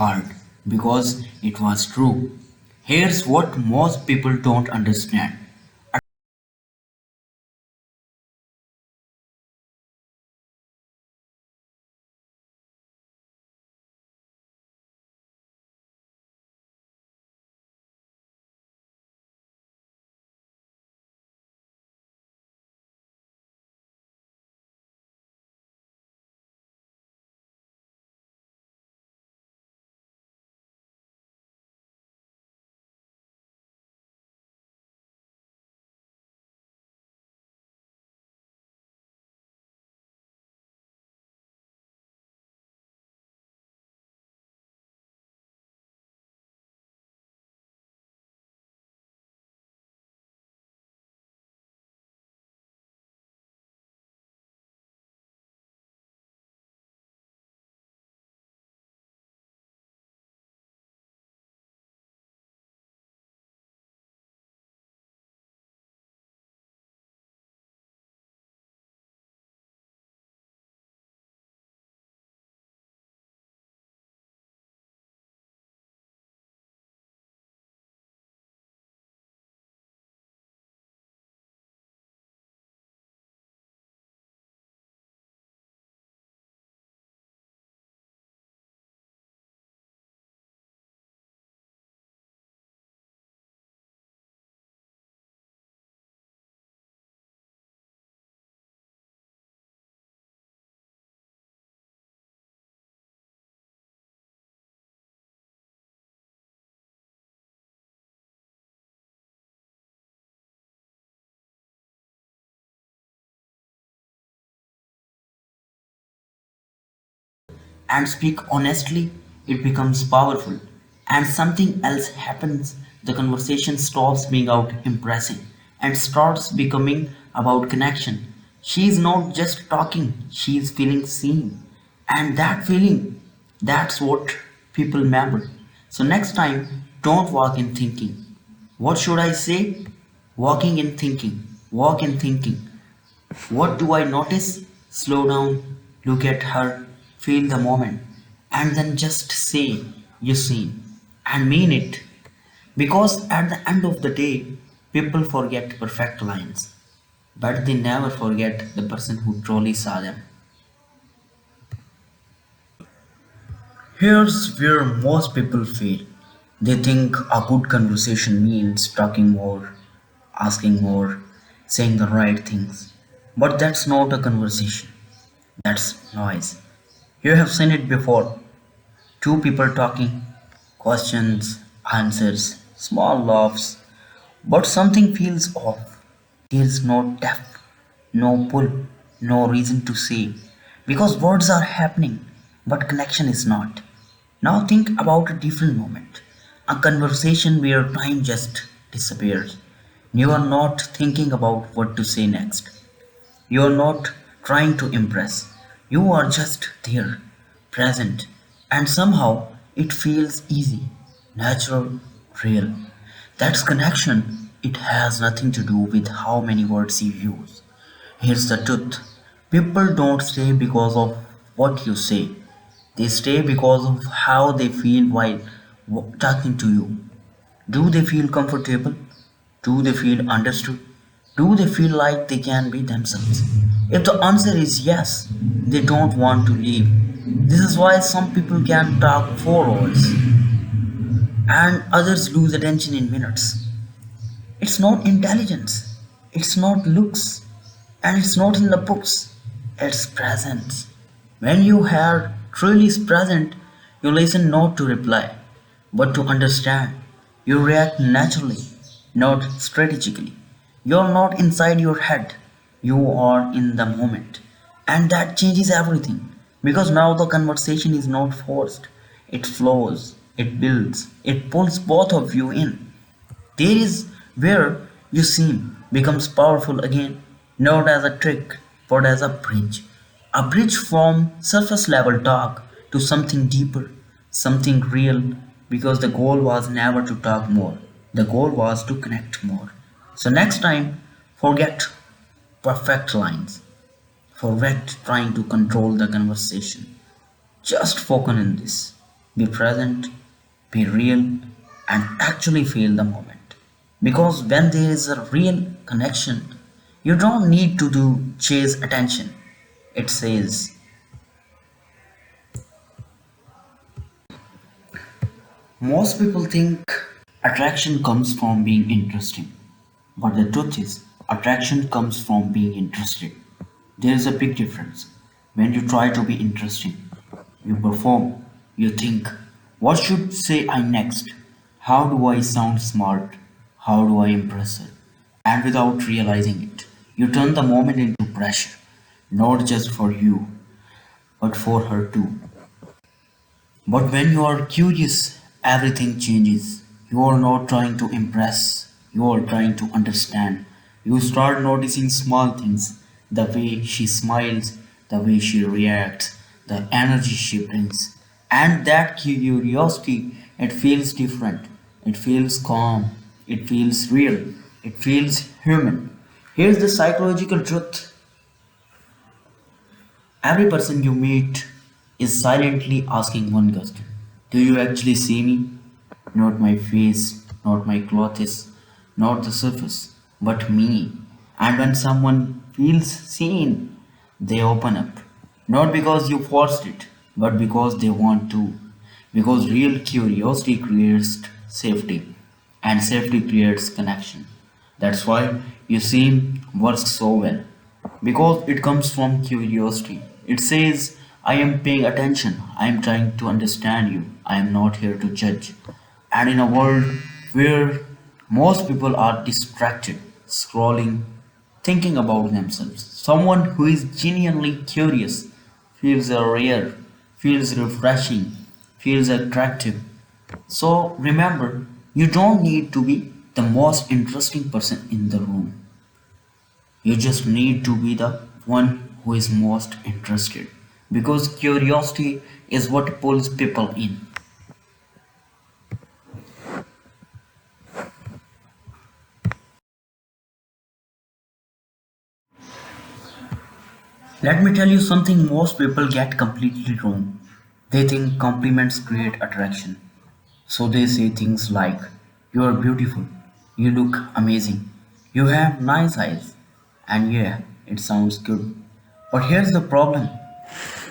hard because it was true. Here's what most people don't understand. And speak honestly, it becomes powerful. And something else happens. The conversation stops being about impressing and starts becoming about connection. She is not just talking, she is feeling seen. And that feeling, that's what people remember. So next time, don't walk in thinking. What should I say? Walking in thinking. Walk in thinking. What do I notice? Slow down, look at her, feel the moment, and then just say, you see, and mean it. Because at the end of the day, people forget perfect lines, but they never forget the person who truly saw them. Here's where most people fail. They think a good conversation means talking more, asking more, saying the right things. But that's not a conversation. That's noise. You have seen it before. Two people talking, questions, answers, small laughs, but something feels off. There's no depth, no pull, no reason to say. Because words are happening, but connection is not. Now think about a different moment. A conversation where time just disappears. You are not thinking about what to say next. You are not trying to impress. You are just there, present, and somehow it feels easy, natural, real. That's connection. It has nothing to do with how many words you use. Here's the truth. People don't stay because of what you say. They stay because of how they feel while talking to you. Do they feel comfortable? Do they feel understood? Do they feel like they can be themselves? If the answer is yes, they don't want to leave. This is why some people can talk 4 hours and others lose attention in minutes. It's not intelligence, it's not looks, and it's not in the books, it's presence. When you are truly present, you listen not to reply, but to understand. You react naturally, not strategically. You're not inside your head, you are in the moment. And that changes everything because now the conversation is not forced, it flows, it builds, it pulls both of you in. There is where you seem becomes powerful again, not as a trick, but as a bridge. A bridge from surface level talk to something deeper, something real, because the goal was never to talk more. The goal was to connect more. So next time, forget perfect lines. Forget trying to control the conversation. Just focus on this. be present, be real, and actually feel the moment. Because when there is a real connection, you don't need to do chase attention. It says most people think attraction comes from being interesting. But the truth is, attraction comes from being interested. There is a big difference. When you try to be interesting, you perform, you think, what should say I next? How do I sound smart? How do I impress her? And without realizing it, you turn the moment into pressure, not just for you, but for her too. But when you are curious, everything changes. You are not trying to impress, you are trying to understand. You start noticing small things, the way she smiles, the way she reacts, the energy she brings. And that curiosity, it feels different. It feels calm. It feels real. It feels human. Here's the psychological truth. Every person you meet is silently asking one question. Do you actually see me? Not my face, not my clothes, not the surface, but me. And when someone feels seen, they open up. Not because you forced it, but because they want to. Because real curiosity creates safety, and safety creates connection. That's why you seem works so well. Because it comes from curiosity. It says, I am paying attention. I am trying to understand you. I am not here to judge. And in a world where most people are distracted, scrolling, thinking about themselves, someone who is genuinely curious feels rare, feels refreshing, feels attractive. So remember, you don't need to be the most interesting person in the room. You just need to be the one who is most interested. Because curiosity is what pulls people in. Let me tell you something most people get completely wrong. They think compliments create attraction. So they say things like, you are beautiful, you look amazing, you have nice eyes, and yeah, it sounds good. But here's the problem,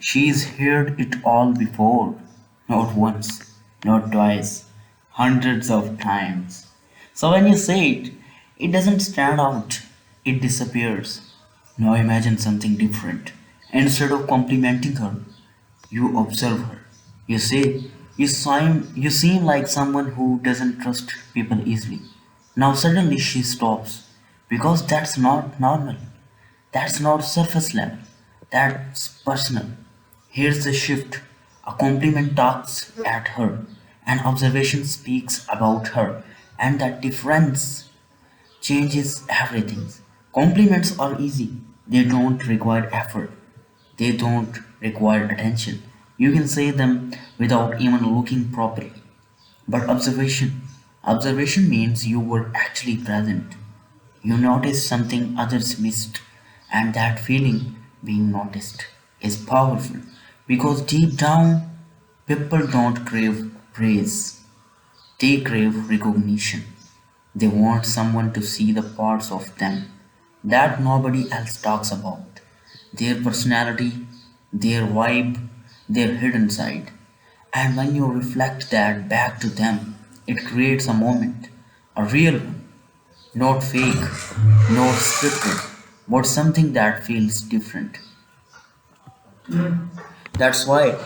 she's heard it all before. Not once, not twice, hundreds of times. So when you say it, it doesn't stand out, it disappears. Now imagine something different. Instead of complimenting her, you observe her. You say, you seem like someone who doesn't trust people easily. Now suddenly she stops because that's not normal. That's not surface level. That's personal. Here's the shift. A compliment talks at her. An observation speaks about her. And that difference changes everything. Compliments are easy. They don't require effort. They don't require attention. You can say them without even looking properly. But observation means you were actually present. You noticed something others missed, and that feeling, being noticed, is powerful because deep down, people don't crave praise, they crave recognition. They want someone to see the parts of them that nobody else talks about, their personality, their vibe, their hidden side. And when you reflect that back to them, it creates a moment, a real one, not fake, not scripted, but something that feels different. That's why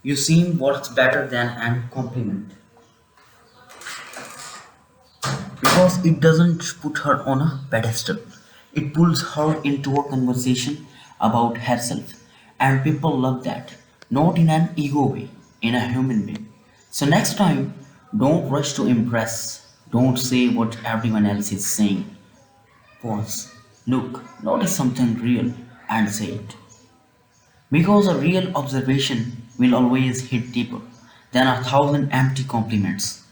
you seem works better than an compliment because it doesn't put her on a pedestal. It pulls her into a conversation about herself, and people love that. Not in an ego way, in a human way. So next time, don't rush to impress. Don't say what everyone else is saying. Pause, look, notice something real, and say it. Because a real observation will always hit deeper than a thousand empty compliments.